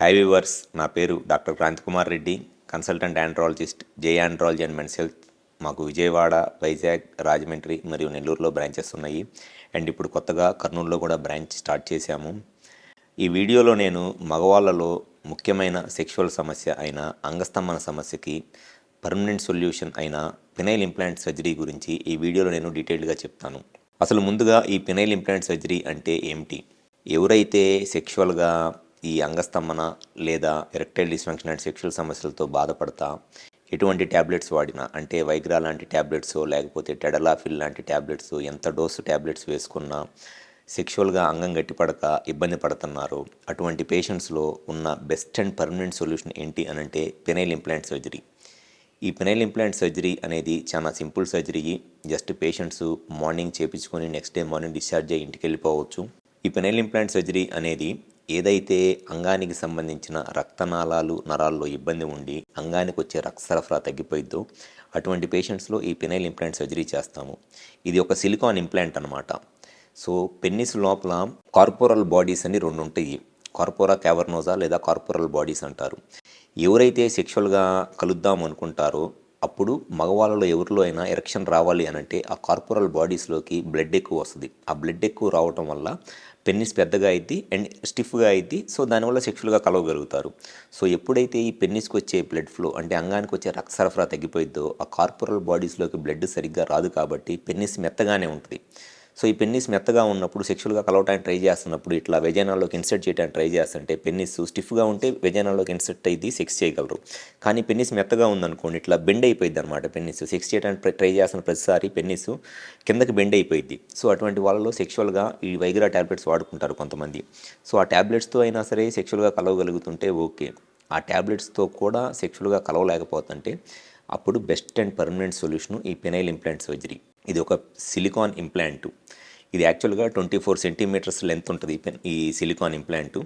Hi viewers, నా పేరు doctor Kranti Kumar Reddy, consultant andrologist, J andrology and men's health. మాకు విజయవాడ, వైజాగ్, రాజమండ్రి మరియు నెల్లూరులో బ్రాంచెస్ ఉన్నాయి. అండ్ ఇప్పుడు కొత్తగా కర్నూలులో కూడా బ్రాంచ్ స్టార్ట్ చేశాము. ఈ వీడియోలో నేను మగవాళ్ళలో ముఖ్యమైన సెక్షువల్ సమస్య అయిన అంగస్తంభన సమస్యకి పర్మనెంట్ సొల్యూషన్ అయిన పినైల్ ఇంప్లాంట్ సర్జరీ గురించి ఈ వీడియోలో నేను డీటెయిల్డ్గా చెప్తాను. అసలు ముందుగా ఈ పినైల్ ఇంప్లాంట్ సర్జరీ అంటే ఏమిటి? ఎవరైతే సెక్షువల్గా ఈ అంగస్తంభన లేదా ఎరెక్టైల్ డిస్ఫంక్షన్ అండ్ సెక్షువల్ సమస్యలతో బాధపడతా ఎటువంటి ట్యాబ్లెట్స్ వాడినా, అంటే వైగ్రా లాంటి ట్యాబ్లెట్స్ లేకపోతే టెడలాఫిల్ లాంటి ట్యాబ్లెట్స్, ఎంత డోసు ట్యాబ్లెట్స్ వేసుకున్నా సెక్షువల్గా అంగం గట్టిపడక ఇబ్బంది పడుతున్నారు, అటువంటి పేషెంట్స్లో ఉన్న బెస్ట్ అండ్ పర్మనెంట్ సొల్యూషన్ ఏంటి అనంటే పినైల్ ఇంప్లాంట్ సర్జరీ. ఈ పినైల్ ఇంప్లాంట్ సర్జరీ అనేది చాలా simple surgery. Just patients morning చేపించుకొని నెక్స్ట్ డే మార్నింగ్ డిశ్చార్జ్ అయ్యి ఇంటికి వెళ్ళిపోవచ్చు. ఈ పినైల్ ఇంప్లాంట్ సర్జరీ అనేది ఏదైతే అంగానికి సంబంధించిన రక్తనాళాలు, నరాల్లో ఇబ్బంది ఉండి అంగానికి వచ్చే రక్త సరఫరా తగ్గిపోయిద్దో అటువంటి పేషెంట్స్లో ఈ పినైల్ ఇంప్లాంట్ సర్జరీ చేస్తాము. ఇది ఒక సిలికాన్ ఇంప్లాంట్ అనమాట. సో పెన్నిస్ లోపల కార్పోరల్ బాడీస్ అని రెండు ఉంటాయి. కార్పోరా క్యావర్నోజా లేదా కార్పోరల్ బాడీస్ అంటారు. ఎవరైతే సెక్షువల్గా కలుద్దాం అనుకుంటారో అప్పుడు మగవాళ్ళలో ఎవరిలో అయినా ఎరెక్షన్ రావాలి అనంటే ఆ కార్పోరల్ బాడీస్లోకి బ్లడ్ ఎక్కువ వస్తుంది. ఆ బ్లడ్ ఎక్కువ రావటం వల్ల పెన్నిస్ పెద్దగా అయింది అండ్ స్టిఫ్గా అయింది. సో దానివల్ల సెక్షువల్గా కలవగలుగుతారు. సో ఎప్పుడైతే ఈ పెన్నిస్కి వచ్చే బ్లడ్ ఫ్లో, అంటే అంగానికి వచ్చే రక్త సరఫరా తగ్గిపోయిద్దో ఆ కార్పోరల్ బాడీస్లోకి బ్లడ్ సరిగ్గా రాదు, కాబట్టి పెన్నిస్ మెత్తగానే ఉంటుంది. సో ఈ పెన్నిస్ మెత్తగా ఉన్నప్పుడు సెక్షువల్గా కలవటానికి ట్రై చేస్తున్నప్పుడు ఇట్లా వెజైనాల్లోకి ఇన్సర్ట్ చేయడానికి ట్రై చేస్తుంటే పెన్నిస్ స్టిఫ్గా ఉంటే వెజైనాల్లోకి ఇన్సర్ట్ అయ్యి సెక్స్ చేయగలరు. కానీ పెన్నిస్ మెత్తగా ఉందనుకోండి, ఇట్లా బెండ్ అయిపోయింది అనమాట. పెన్నిస్ సెక్స్ చేయడానికి ట్రై చేస్తున్న ప్రతిసారి పెన్నిస్ కిందకి బెండ్ అయిపోయింది. సో అటువంటి వాళ్ళలో సెక్షువల్గా ఈ వైగ్రా ట్యాబ్లెట్స్ వాడుకుంటారు కొంతమంది. సో ఆ ట్యాబ్లెట్స్తో అయినా సరే సెక్షువల్గా కలవగలుగుతుంటే ఓకే. ఆ ట్యాబ్లెట్స్తో కూడా సెక్షువల్గా కలవలేకపోతుంటే అప్పుడు బెస్ట్ అండ్ పర్మనెంట్ సొల్యూషను ఈ పినైల్ ఇంప్లాంట్ సర్జరీ. ఇది ఒక సిలికాన్ ఇంప్లాంటు. ఇది యాక్చువల్గా 24 సెంటీమీటర్స్ లెంత్ ఉంటుంది ఈ సిలికాన్ ఇంప్లాంటు.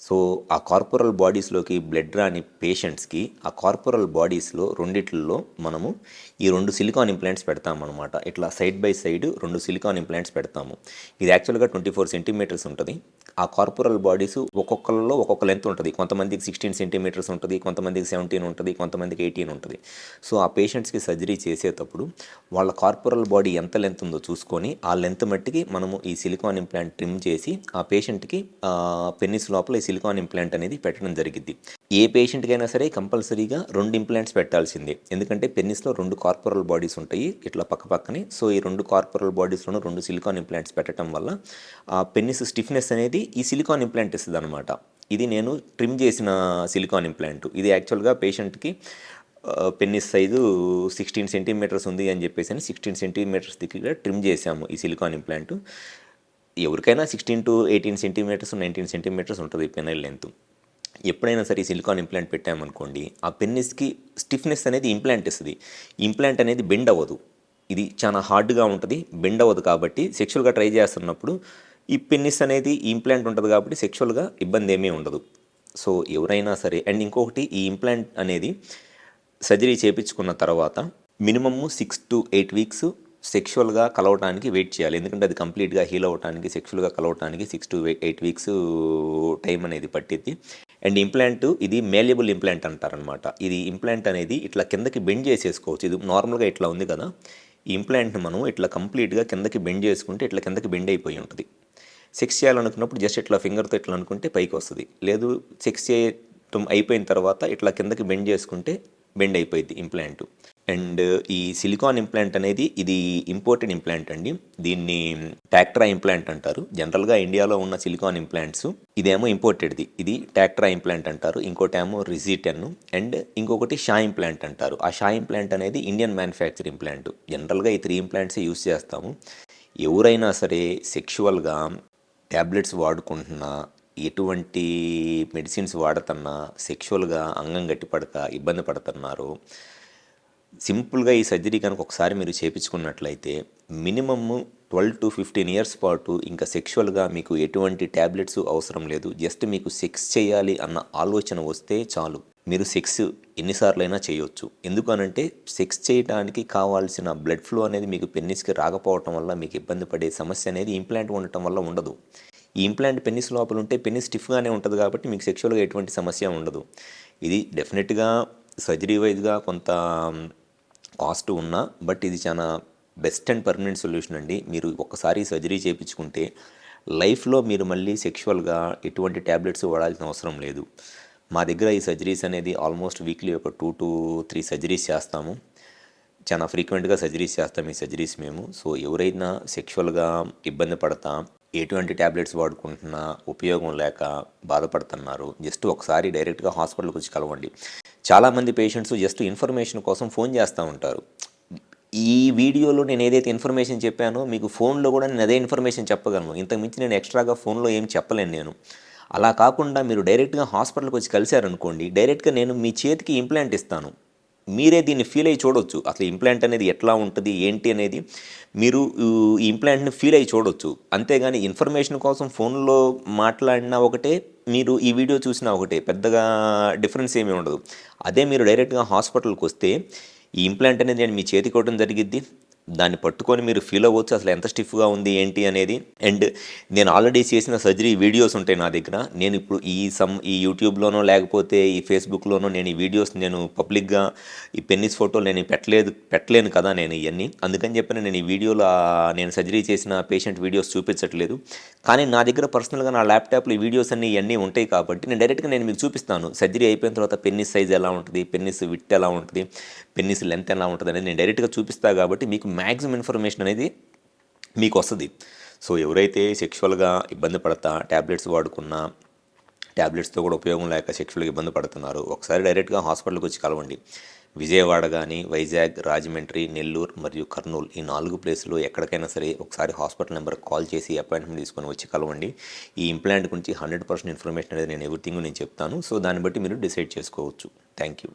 సో ఆ కార్పోరల్ బాడీస్లోకి బ్లడ్ రాని పేషెంట్స్కి ఆ కార్పోరల్ బాడీస్లో రెండిట్లలో మనము ఈ రెండు సిలికాన్ ఇంప్లాంట్స్ పెడతామన్నమాట. ఇట్లా సైడ్ బై సైడ్ రెండు సిలికాన్ ఇంప్లాంట్స్ పెడతాము. ఇది యాక్చువల్గా 24 సెంటీమీటర్స్ ఉంటుంది. ఆ కార్పోరల్ బాడీస్ ఒక్కొక్కరిలో ఒక్కొక్క లెంత్ ఉంటుంది. కొంతమందికి 16 సెంటీమీటర్స్ ఉంటుంది, కొంతమందికి 17 ఉంటుంది, కొంతమందికి 18 ఉంటుంది. సో ఆ పేషెంట్స్కి సర్జరీ చేసేటప్పుడు వాళ్ళ కార్పోరల్ బాడీ ఎంత లెంత్ ఉందో చూసుకొని ఆ లెంత్ మట్టికి మనము ఈ సిలికాన్ ఇంప్లాంట్ ట్రిమ్ చేసి ఆ పేషెంట్కి పెన్నిస్ లోపల ఈ సిలికాన్ ఇంప్లాంట్ అనేది పెట్టడం జరిగింది. ఏ పేషెంట్కైనా సరే కంపల్సరీగా 2 ఇంప్లాంట్స్ పెట్టాల్సిందే. ఎందుకంటే పెన్నిస్లో 2 కార్పోరల్ బాడీస్ ఉంటాయి ఇట్లా పక్క పక్కనే. సో ఈ 2 కార్పోరల్ బాడీస్లోనూ 2 సిలికాన్ ఇంప్లాంట్స్ పెట్టడం వల్ల ఆ పెన్నిస్ స్టిఫ్నెస్ అనేది ఈ సిలికాన్ ఇంప్లాంట్ ఇస్తుంది అనమాట. ఇది నేను ట్రిమ్ చేసిన సిలికాన్ ఇంప్లాంట్. ఇది యాక్చువల్గా పేషెంట్కి పెన్నిస్ సైజు 16 సెంటీమీటర్స్ ఉంది అని చెప్పేసి 16 సెంటీమీటర్స్ దగ్గర ట్రిమ్ చేశాము ఈ సిలికాన్ ఇంప్లాంట్. ఎవరికైనా 16 to 18 సెంటీమీటర్స్ 19 సెంటీమీటర్స్ ఉంటుంది పెనైల్ లెంత్. ఎప్పుడైనా సరే సిలికాన్ ఇంప్లాంట్ పెట్టామనుకోండి, ఆ పెన్నిస్కి స్టిఫ్నెస్ అనేది ఇంప్లాంట్ ఇస్తుంది. ఇంప్లాంట్ అనేది బెండ్ అవ్వదు. ఇది చాలా హార్డ్గా ఉంటుంది, బెండ్ అవ్వదు. కాబట్టి సెక్షువల్గా ట్రై చేస్తున్నప్పుడు ఈ పెన్నిస్ అనేది ఈ ఇంప్లాంట్ ఉంటుంది కాబట్టి సెక్షువల్గా ఇబ్బంది ఏమీ ఉండదు. సో ఎవరైనా సరే. అండ్ ఇంకొకటి, ఈ ఇంప్లాంట్ అనేది సర్జరీ చేయించుకున్న తర్వాత మినిమమ్ 6 to 8 వీక్స్ సెక్షువల్గా కలవటానికి వెయిట్ చేయాలి. ఎందుకంటే అది కంప్లీట్గా హీల్ అవ్వటానికి, సెక్షువల్గా కలవటానికి 6 to 8 వీక్స్ టైం అనేది పట్టిద్ది. అండ్ ఇంప్లాంట్ ఇది మేల్యబుల్ ఇంప్లాంట్ అంటారనమాట. ఇది ఇంప్లాంట్ అనేది ఇట్లా కిందకి బెండ్ చేసేసుకోవచ్చు. ఇది నార్మల్గా ఇట్లా ఉంది కదా, ఈ ఇంప్లాంట్ని మనం ఇట్లా కంప్లీట్గా కిందకి బెండ్ చేసుకుంటే ఇట్లా కిందకి బెండ్ అయిపోయి ఉంటుంది. సెక్స్ చేయాలనుకున్నప్పుడు జస్ట్ ఇట్లా ఫింగర్తో ఇట్లా అనుకుంటే పైకి వస్తుంది. లేదు సెక్స్ చేయటం అయిపోయిన తర్వాత ఇట్లా కిందకి బెండ్ చేసుకుంటే బెండ్ అయిపోయింది ఇంప్లాంట్. అండ్ ఈ సిలికాన్ ఇంప్లాంట్ అనేది ఇది ఇంపోర్టెడ్ ఇంప్లాంట్ అండి. దీన్ని టాక్ట్రా ఇంప్లాంట్ అంటారు. జనరల్గా ఇండియాలో ఉన్న సిలికాన్ ఇంప్లాంట్స్ ఇదేమో ఇంపోర్టెడ్ది, ఇది టాక్ట్రా ఇంప్లాంట్ అంటారు. ఇంకోటేమో రిజిటెన్ అండ్ ఇంకొకటి షా ఇంప్లాంట్ అంటారు. ఆ షా ఇంప్లాంట్ అనేది ఇండియన్ మ్యానుఫ్యాక్చర్ ఇంప్లాంట్. జనరల్గా ఈ 3 ఇంప్లాంట్స్ యూస్ చేస్తాము. ఎవరైనా సరే సెక్షువల్గా ట్యాబ్లెట్స్ వాడుకుంటున్నా, ఎటువంటి మెడిసిన్స్ వాడుతున్నా, సెక్షువల్గా అంగం గట్టిపడక ఇబ్బంది పడుతున్నారు, సింపుల్గా ఈ సర్జరీ కనుక ఒకసారి మీరు చేయించుకున్నట్లయితే మినిమమ్ 12 to 15 ఇయర్స్ పాటు ఇంకా సెక్షువల్గా మీకు ఎటువంటి ట్యాబ్లెట్స్ అవసరం లేదు. జస్ట్ మీకు సెక్స్ చేయాలి అన్న ఆలోచన వస్తే చాలు, మీరు సెక్స్ ఎన్నిసార్లైనా చేయొచ్చు. ఎందుకనంటే సెక్స్ చేయడానికి కావాల్సిన బ్లడ్ ఫ్లో అనేది మీకు పెన్నిస్కి రాకపోవటం వల్ల మీకు ఇబ్బంది పడే సమస్య అనేది ఇంప్లాంట్ ఉండటం వల్ల ఉండదు. ఈ ఇంప్లాంట్ పెన్నిస్ లోపల ఉంటే పెన్నిస్ స్టిఫ్గానే ఉంటుంది కాబట్టి మీకు సెక్షువల్గా ఎటువంటి సమస్య ఉండదు. ఇది డెఫినెట్గా సర్జరీ వైజ్గా కొంత కాస్ట్ ఉన్నా బట్ ఇది చాలా బెస్ట్ అండ్ పర్మనెంట్ సొల్యూషన్ అండి. మీరు ఒక్కసారి సర్జరీ చేయించుకుంటే లైఫ్లో మీరు మళ్ళీ సెక్షువల్గా ఎటువంటి ట్యాబ్లెట్స్ వాడాల్సిన అవసరం లేదు. మా దగ్గర ఈ సర్జరీస్ అనేది ఆల్మోస్ట్ వీక్లీ ఒక 2 to 3 సర్జరీస్ చేస్తాము. చాలా ఫ్రీక్వెంట్గా సర్జరీస్ చేస్తాం ఈ సర్జరీస్ మేము. సో ఎవరైనా సెక్షువల్గా ఇబ్బంది పడతా ఎటువంటి ట్యాబ్లెట్స్ వాడుకుంటున్నా ఉపయోగం లేక బాధపడుతున్నారు, జస్ట్ ఒకసారి డైరెక్ట్గా హాస్పిటల్కి వచ్చి కలవండి. చాలామంది పేషెంట్స్ జస్ట్ ఇన్ఫర్మేషన్ కోసం ఫోన్ చేస్తూ ఉంటారు. ఈ వీడియోలో నేను ఏదైతే ఇన్ఫర్మేషన్ చెప్పానో మీకు ఫోన్లో కూడా నేను అదే ఇన్ఫర్మేషన్ చెప్పగలను. ఇంతకుమించి నేను ఎక్స్ట్రాగా ఫోన్లో ఏం చెప్పలేను నేను. అలా కాకుండా మీరు డైరెక్ట్గా హాస్పిటల్కి వచ్చి కలిశారనుకోండి, డైరెక్ట్గా నేను మీ చేతికి ఇంప్లాంట్ ఇస్తాను. మీరే దీన్ని ఫీల్ అయ్యి చూడొచ్చు. అసలు ఇంప్లాంట్ అనేది ఎట్లా ఉంటుంది ఏంటి అనేది మీరు ఈ ఇంప్లాంట్ని ఫీల్ అయ్యి చూడొచ్చు. అంతేగాని ఇన్ఫర్మేషన్ కోసం ఫోన్లో మాట్లాడినా ఒకటే, మీరు ఈ వీడియో చూసినా ఒకటే, పెద్దగా డిఫరెన్స్ ఏమీ ఉండదు. అదే మీరు డైరెక్ట్గా హాస్పిటల్కి వస్తే ఈ ఇంప్లాంట్ అనేది నేను మీ చేతికి ఇవ్వడం జరిగిద్ది. దాన్ని పట్టుకొని మీరు ఫీల్ అవ్వచ్చు అసలు ఎంత స్టిఫ్గా ఉంది ఏంటి అనేది. అండ్ నేను ఆల్రెడీ చేసిన సర్జరీ వీడియోస్ ఉంటాయి నా దగ్గర. నేను ఇప్పుడు ఈ యూట్యూబ్లోనో లేకపోతే ఈ ఫేస్బుక్లోనో నేను ఈ వీడియోస్ నేను పబ్లిక్గా ఈ పెన్నిస్ ఫోటోలు నేను పెట్టలేను కదా నేను ఇవన్నీ. అందుకని చెప్పి నేను ఈ వీడియోలో నేను సర్జరీ చేసిన పేషెంట్ వీడియోస్ చూపించట్లేదు. కానీ నా దగ్గర పర్సనల్గా నా ల్యాప్టాప్లో ఈ వీడియోస్ ఇవన్నీ ఉంటాయి కాబట్టి నేను డైరెక్ట్గా నేను మీకు చూపిస్తాను. సర్జరీ అయిపోయిన తర్వాత పెన్నిస్ సైజ్ ఎలా ఉంటుంది, పెన్నిస్ విడ్త్ ఎలా ఉంటుంది, పెన్నిస్ లెంత్ ఎలా ఉంటుంది అనేది నేను డైరెక్ట్గా చూపిస్తాను కాబట్టి మీకు మ్యాక్సిమం ఇన్ఫర్మేషన్ అనేది మీకు వస్తుంది. సో ఎవరైతే సెక్షువల్గా ఇబ్బంది పడతా ట్యాబ్లెట్స్ వాడుకున్నా ట్యాబ్లెట్స్తో కూడా ఉపయోగం లేక సెక్షువల్గా ఇబ్బంది పడుతున్నారు, ఒకసారి డైరెక్ట్గా హాస్పిటల్కి వచ్చి కలవండి. విజయవాడ కానీ, వైజాగ్, రాజమండ్రి, నెల్లూరు మరియు కర్నూలు ఈ 4 ప్లేసులు ఎక్కడికైనా సరే ఒకసారి హాస్పిటల్ నెంబర్కి కాల్ చేసి అపాయింట్మెంట్ తీసుకొని వచ్చి కలవండి. ఈ ఇంప్లాంట్ గురించి 100% ఇన్ఫర్మేషన్ అనేది నేను ఎవ్రీథింగ్ నేను చెప్తాను. సో దాన్ని బట్టి మీరు డిసైడ్ చేసుకోవచ్చు. Thank you.